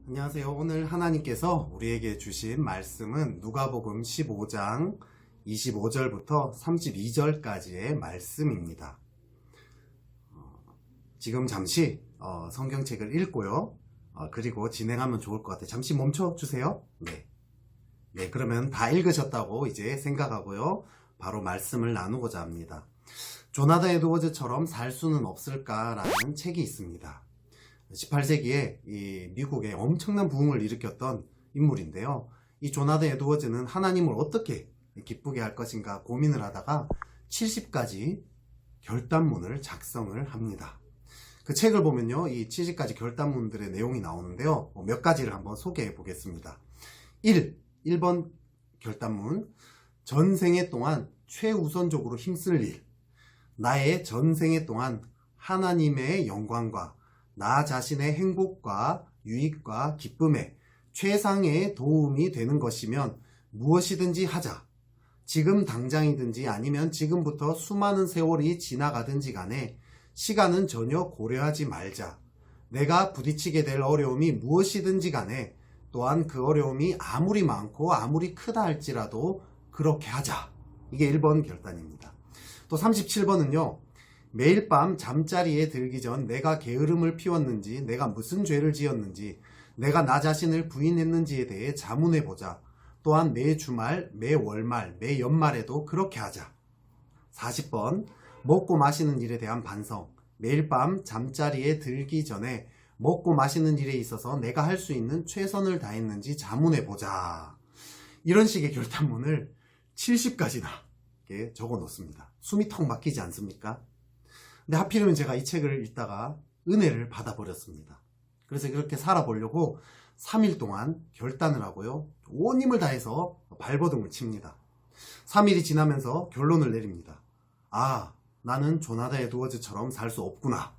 안녕하세요. 오늘 하나님께서 우리에게 주신 말씀은 누가복음 15장 25절부터 32절까지의 말씀입니다. 지금 잠시 성경책을 읽고요. 그리고 진행하면 좋을 것 같아요. 잠시 멈춰 주세요. 네, 그러면 다 읽으셨다고 이제 생각하고요. 바로 말씀을 나누고자 합니다. 조나단 에드워즈처럼 살 수는 없을까라는 책이 있습니다. 18세기에 이 미국에 엄청난 부흥을 일으켰던 인물인데요. 이 조나단 에드워즈는 하나님을 어떻게 기쁘게 할 것인가 고민을 하다가 70가지 결단문을 작성을 합니다. 그 책을 보면요, 이 70가지 결단문들의 내용이 나오는데요. 몇 가지를 한번 소개해 보겠습니다. 1번 결단문, 전생애 동안 최우선적으로 힘쓸 일, 나의 전생애 동안 하나님의 영광과 나 자신의 행복과 유익과 기쁨에 최상의 도움이 되는 것이면 무엇이든지 하자. 지금 당장이든지 아니면 지금부터 수많은 세월이 지나가든지 간에 시간은 전혀 고려하지 말자. 내가 부딪히게 될 어려움이 무엇이든지 간에 또한 그 어려움이 아무리 많고 아무리 크다 할지라도 그렇게 하자. 이게 1번 결단입니다. 또 37번은요. 매일 밤 잠자리에 들기 전 내가 게으름을 피웠는지, 내가 무슨 죄를 지었는지, 내가 나 자신을 부인했는지에 대해 자문해보자. 또한 매 주말, 매 월말, 매 연말에도 그렇게 하자. 40번, 먹고 마시는 일에 대한 반성. 매일 밤 잠자리에 들기 전에 먹고 마시는 일에 있어서 내가 할 수 있는 최선을 다했는지 자문해보자. 이런 식의 결단문을 70가지나 적어 놓습니다. 숨이 턱 막히지 않습니까? 근데 하필이면 제가 이 책을 읽다가 은혜를 받아버렸습니다. 그래서 그렇게 살아보려고 3일 동안 결단을 하고요. 온 힘을 다해서 발버둥을 칩니다. 3일이 지나면서 결론을 내립니다. 나는 조나단 에드워즈처럼 살 수 없구나.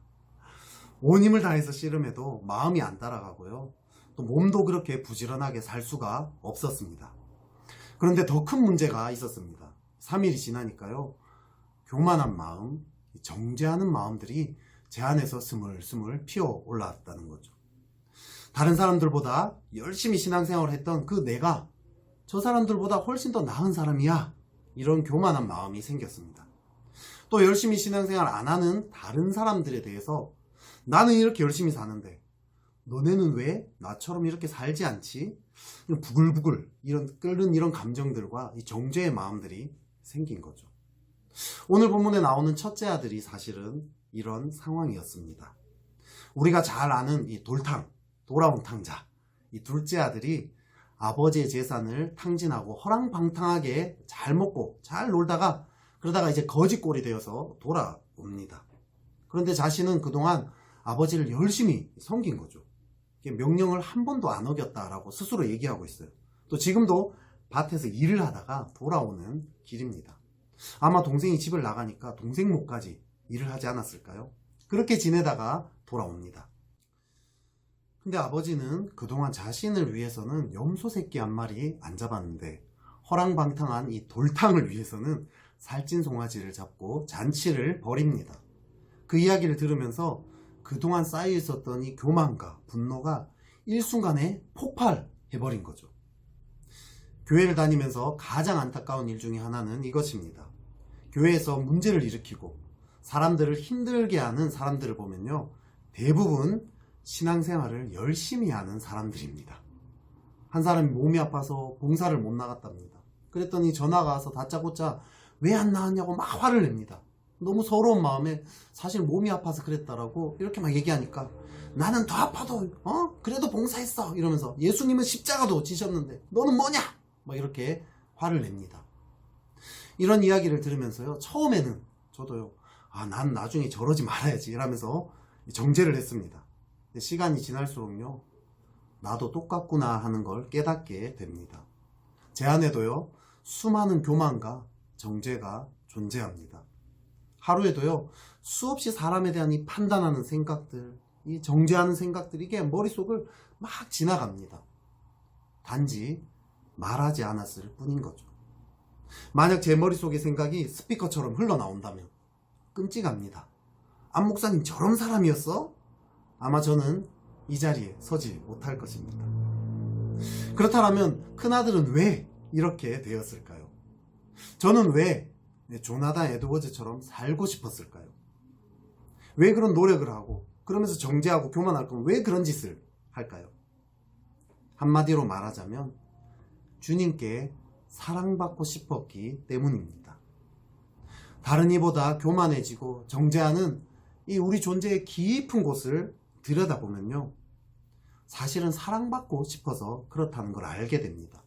온 힘을 다해서 씨름해도 마음이 안 따라가고요. 또 몸도 그렇게 부지런하게 살 수가 없었습니다. 그런데 더 큰 문제가 있었습니다. 3일이 지나니까요. 교만한 마음, 정죄하는 마음들이 제 안에서 스물스물 피어 올라왔다는 거죠. 다른 사람들보다 열심히 신앙생활을 했던 그 내가 저 사람들보다 훨씬 더 나은 사람이야. 이런 교만한 마음이 생겼습니다. 또 열심히 신앙생활 안 하는 다른 사람들에 대해서 나는 이렇게 열심히 사는데 너네는 왜 나처럼 이렇게 살지 않지? 부글부글 끓는 이런 감정들과 이 정죄의 마음들이 생긴 거죠. 오늘 본문에 나오는 첫째 아들이 사실은 이런 상황이었습니다. 우리가 잘 아는 이 돌아온 탕자, 이 둘째 아들이 아버지의 재산을 탕진하고 허랑방탕하게 잘 먹고 잘 놀다가 그러다가 이제 거지꼴이 되어서 돌아옵니다. 그런데 자신은 그동안 아버지를 열심히 섬긴 거죠. 명령을 한 번도 안 어겼다라고 스스로 얘기하고 있어요. 또 지금도 밭에서 일을 하다가 돌아오는 길입니다. 아마 동생이 집을 나가니까 동생 목까지 일을 하지 않았을까요? 그렇게 지내다가 돌아옵니다. 근데 아버지는 그동안 자신을 위해서는 염소 새끼 한 마리 안 잡았는데 허랑방탕한 이 돌탕을 위해서는 살찐 송아지를 잡고 잔치를 벌입니다. 그 이야기를 들으면서 그동안 쌓여 있었던 이 교만과 분노가 일순간에 폭발해버린 거죠. 교회를 다니면서 가장 안타까운 일 중에 하나는 이것입니다. 교회에서 문제를 일으키고 사람들을 힘들게 하는 사람들을 보면요. 대부분 신앙생활을 열심히 하는 사람들입니다. 한 사람이 몸이 아파서 봉사를 못 나갔답니다. 그랬더니 전화가 와서 다짜고짜 왜 안 나왔냐고 막 화를 냅니다. 너무 서러운 마음에 사실 몸이 아파서 그랬다라고 이렇게 막 얘기하니까 나는 더 아파도 그래도 봉사했어 이러면서 예수님은 십자가도 지셨는데 너는 뭐냐? 막 이렇게 화를 냅니다. 이런 이야기를 들으면서요. 처음에는 저도요. 난 나중에 저러지 말아야지 이러면서 정죄를 했습니다. 근데 시간이 지날수록요. 나도 똑같구나 하는 걸 깨닫게 됩니다. 제 안에도요. 수많은 교만과 정죄가 존재합니다. 하루에도요. 수없이 사람에 대한 이 판단하는 생각들, 이 정죄하는 생각들이 이게 머릿속을 막 지나갑니다. 단지 말하지 않았을 뿐인 거죠. 만약 제 머릿속의 생각이 스피커처럼 흘러나온다면 끔찍합니다. 안 목사님 저런 사람이었어? 아마 저는 이 자리에 서지 못할 것입니다. 그렇다면 큰아들은 왜 이렇게 되었을까요? 저는 왜 조나단 에드워즈처럼 살고 싶었을까요? 왜 그런 노력을 하고 그러면서 정죄하고 교만할 거면 왜 그런 짓을 할까요? 한마디로 말하자면 주님께 사랑받고 싶었기 때문입니다. 다른 이보다 교만해지고 정죄하는 이 우리 존재의 깊은 곳을 들여다보면요, 사실은 사랑받고 싶어서 그렇다는 걸 알게 됩니다.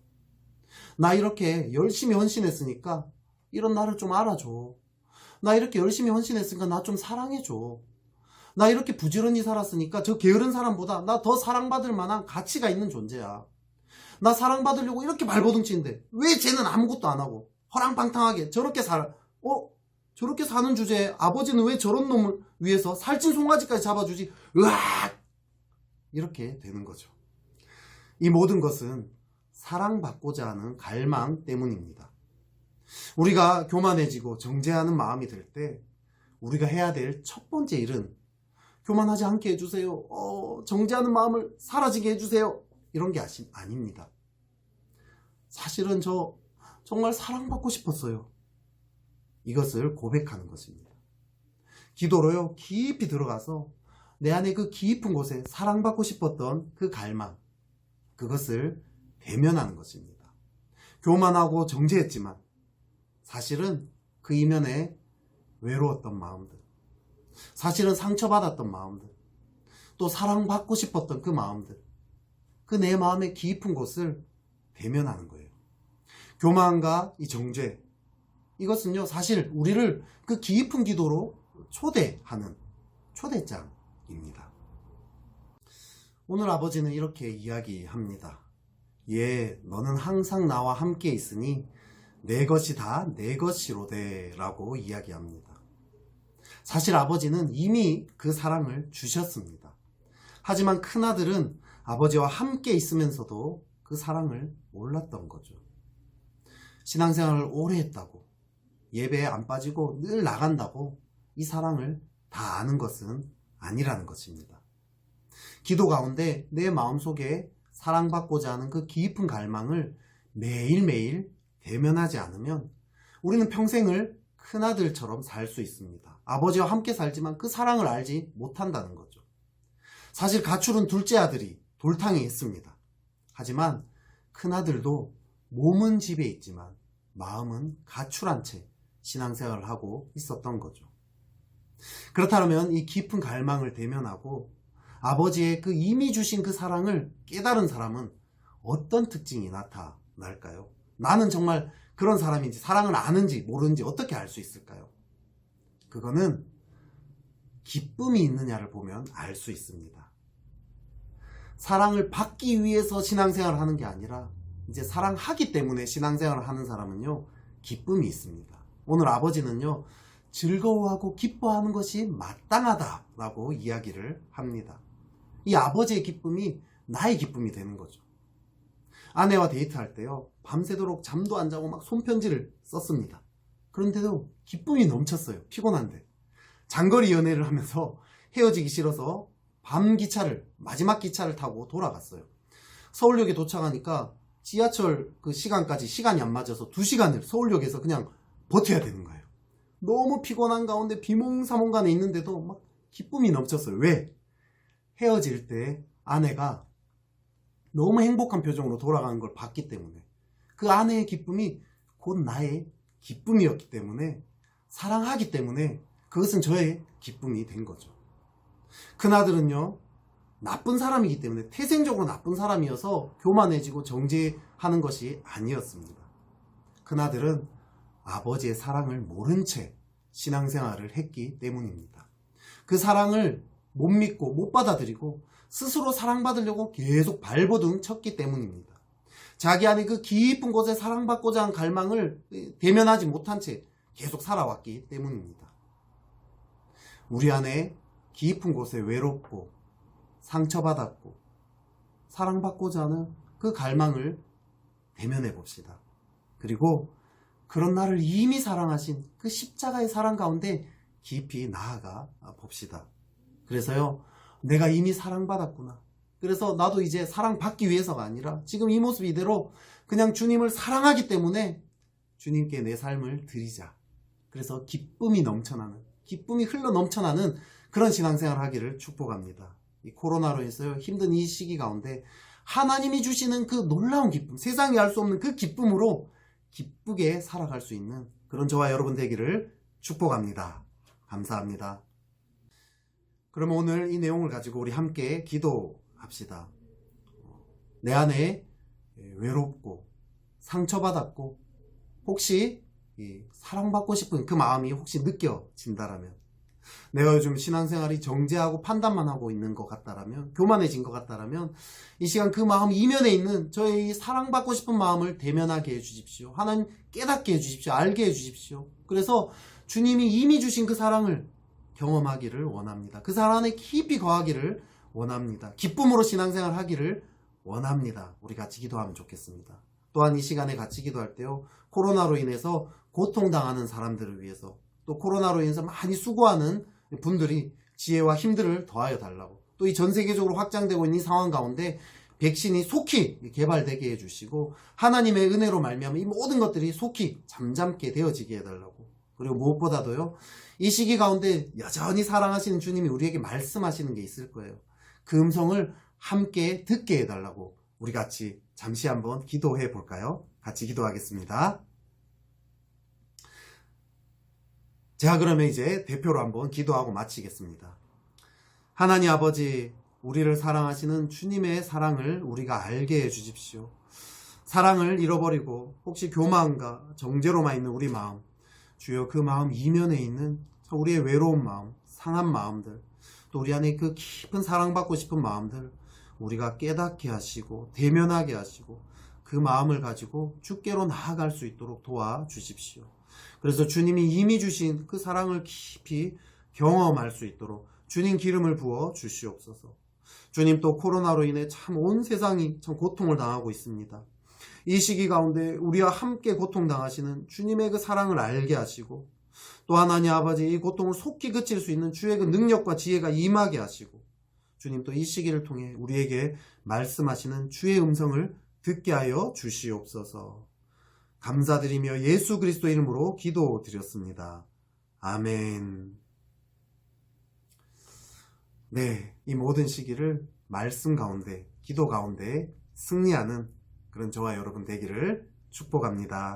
나 이렇게 열심히 헌신했으니까 이런 나를 좀 알아줘. 나 이렇게 열심히 헌신했으니까 나 좀 사랑해줘. 나 이렇게 부지런히 살았으니까 저 게으른 사람보다 나 더 사랑받을 만한 가치가 있는 존재야. 나 사랑받으려고 이렇게 발버둥치는데 왜 쟤는 아무것도 안 하고 허랑방탕하게 저렇게 저렇게 사는 주제에 아버지는 왜 저런 놈을 위해서 살찐 송아지까지 잡아주지? 으악! 이렇게 되는 거죠. 이 모든 것은 사랑받고자 하는 갈망 때문입니다. 우리가 교만해지고 정죄하는 마음이 들 때 우리가 해야 될 첫 번째 일은 교만하지 않게 해주세요. 정죄하는 마음을 사라지게 해주세요. 이런 게 아닙니다. 사실은 저 정말 사랑받고 싶었어요. 이것을 고백하는 것입니다. 기도로요, 깊이 들어가서 내 안에 그 깊은 곳에 사랑받고 싶었던 그 갈망, 그것을 대면하는 것입니다. 교만하고 정죄했지만 사실은 그 이면에 외로웠던 마음들, 사실은 상처받았던 마음들, 또 사랑받고 싶었던 그 마음들, 그 내 마음의 깊은 곳을 대면하는 거예요. 교만과 이 정죄, 이것은요 사실 우리를 그 깊은 기도로 초대하는 초대장입니다. 오늘 아버지는 이렇게 이야기합니다. 예, 너는 항상 나와 함께 있으니 내 것이 다 내 것이로되 라고 이야기합니다. 사실 아버지는 이미 그 사랑을 주셨습니다. 하지만 큰아들은 아버지와 함께 있으면서도 그 사랑을 몰랐던 거죠. 신앙생활을 오래 했다고, 예배에 안 빠지고 늘 나간다고 이 사랑을 다 아는 것은 아니라는 것입니다. 기도 가운데 내 마음속에 사랑받고자 하는 그 깊은 갈망을 매일매일 대면하지 않으면 우리는 평생을 큰아들처럼 살 수 있습니다. 아버지와 함께 살지만 그 사랑을 알지 못한다는 거죠. 사실 가출은 둘째 아들이 돌탕에 있습니다. 하지만 큰아들도 몸은 집에 있지만 마음은 가출한 채 신앙생활을 하고 있었던 거죠. 그렇다면 이 깊은 갈망을 대면하고 아버지의 그 이미 주신 그 사랑을 깨달은 사람은 어떤 특징이 나타날까요? 나는 정말 그런 사람인지, 사랑을 아는지 모르는지 어떻게 알 수 있을까요? 그거는 기쁨이 있느냐를 보면 알 수 있습니다. 사랑을 받기 위해서 신앙생활을 하는 게 아니라 이제 사랑하기 때문에 신앙생활을 하는 사람은요, 기쁨이 있습니다. 오늘 아버지는요, 즐거워하고 기뻐하는 것이 마땅하다라고 이야기를 합니다. 이 아버지의 기쁨이 나의 기쁨이 되는 거죠. 아내와 데이트할 때요, 밤새도록 잠도 안 자고 막 손편지를 썼습니다. 그런데도 기쁨이 넘쳤어요. 피곤한데. 장거리 연애를 하면서 헤어지기 싫어서 마지막 기차를 타고 돌아갔어요. 서울역에 도착하니까 지하철 그 시간까지 시간이 안 맞아서 2시간을 서울역에서 그냥 버텨야 되는 거예요. 너무 피곤한 가운데 비몽사몽간에 있는데도 막 기쁨이 넘쳤어요. 왜? 헤어질 때 아내가 너무 행복한 표정으로 돌아가는 걸 봤기 때문에, 그 아내의 기쁨이 곧 나의 기쁨이었기 때문에, 사랑하기 때문에 그것은 저의 기쁨이 된 거죠. 큰아들은요, 나쁜 사람이기 때문에, 태생적으로 나쁜 사람이어서 교만해지고 정죄하는 것이 아니었습니다. 큰아들은 아버지의 사랑을 모른 채 신앙생활을 했기 때문입니다. 그 사랑을 못 믿고 못 받아들이고 스스로 사랑받으려고 계속 발버둥 쳤기 때문입니다. 자기 안에 그 깊은 곳에 사랑받고자 한 갈망을 대면하지 못한 채 계속 살아왔기 때문입니다. 우리 안에 깊은 곳에 외롭고 상처받았고 사랑받고자 하는 그 갈망을 대면해 봅시다. 그리고 그런 나를 이미 사랑하신 그 십자가의 사랑 가운데 깊이 나아가 봅시다. 그래서요, 내가 이미 사랑받았구나, 그래서 나도 이제 사랑받기 위해서가 아니라 지금 이 모습 이대로 그냥 주님을 사랑하기 때문에 주님께 내 삶을 드리자. 그래서 기쁨이 넘쳐나는, 기쁨이 흘러 넘쳐나는 그런 신앙생활 하기를 축복합니다. 이 코로나로 인해서 힘든 이 시기 가운데 하나님이 주시는 그 놀라운 기쁨, 세상이 알 수 없는 그 기쁨으로 기쁘게 살아갈 수 있는 그런 저와 여러분 되기를 축복합니다. 감사합니다. 그러면 오늘 이 내용을 가지고 우리 함께 기도합시다. 내 안에 외롭고 상처받았고 혹시 사랑받고 싶은 그 마음이 혹시 느껴진다라면, 내가 요즘 신앙생활이 정죄하고 판단만 하고 있는 것 같다라면, 교만해진 것 같다라면 이 시간 그 마음 이면에 있는 저의 이 사랑받고 싶은 마음을 대면하게 해주십시오. 하나님 깨닫게 해주십시오. 알게 해주십시오. 그래서 주님이 이미 주신 그 사랑을 경험하기를 원합니다. 그 사랑 안에 깊이 거하기를 원합니다. 기쁨으로 신앙생활 하기를 원합니다. 우리 같이 기도하면 좋겠습니다. 또한 이 시간에 같이 기도할 때요, 코로나로 인해서 고통당하는 사람들을 위해서, 또 코로나로 인해서 많이 수고하는 분들이 지혜와 힘들을 더하여 달라고, 또 이 전 세계적으로 확장되고 있는 이 상황 가운데 백신이 속히 개발되게 해주시고 하나님의 은혜로 말미암아 이 모든 것들이 속히 잠잠게 되어지게 해달라고, 그리고 무엇보다도요, 이 시기 가운데 여전히 사랑하시는 주님이 우리에게 말씀하시는 게 있을 거예요. 그 음성을 함께 듣게 해달라고 우리 같이 잠시 한번 기도해 볼까요? 같이 기도하겠습니다. 제가 그러면 이제 대표로 한번 기도하고 마치겠습니다. 하나님 아버지, 우리를 사랑하시는 주님의 사랑을 우리가 알게 해주십시오. 사랑을 잃어버리고 혹시 교만과 정죄로만 있는 우리 마음, 주여 그 마음 이면에 있는 우리의 외로운 마음, 상한 마음들, 또 우리 안에 그 깊은 사랑받고 싶은 마음들 우리가 깨닫게 하시고 대면하게 하시고 그 마음을 가지고 주께로 나아갈 수 있도록 도와주십시오. 그래서 주님이 이미 주신 그 사랑을 깊이 경험할 수 있도록 주님 기름을 부어 주시옵소서. 주님, 또 코로나로 인해 참 온 세상이 참 고통을 당하고 있습니다. 이 시기 가운데 우리와 함께 고통당하시는 주님의 그 사랑을 알게 하시고, 또 하나님 아버지, 이 고통을 속히 그칠 수 있는 주의 그 능력과 지혜가 임하게 하시고, 주님 또 이 시기를 통해 우리에게 말씀하시는 주의 음성을 듣게 하여 주시옵소서. 감사드리며 예수 그리스도 이름으로 기도드렸습니다. 아멘. 네, 이 모든 시기를 말씀 가운데, 기도 가운데 승리하는 그런 저와 여러분 되기를 축복합니다.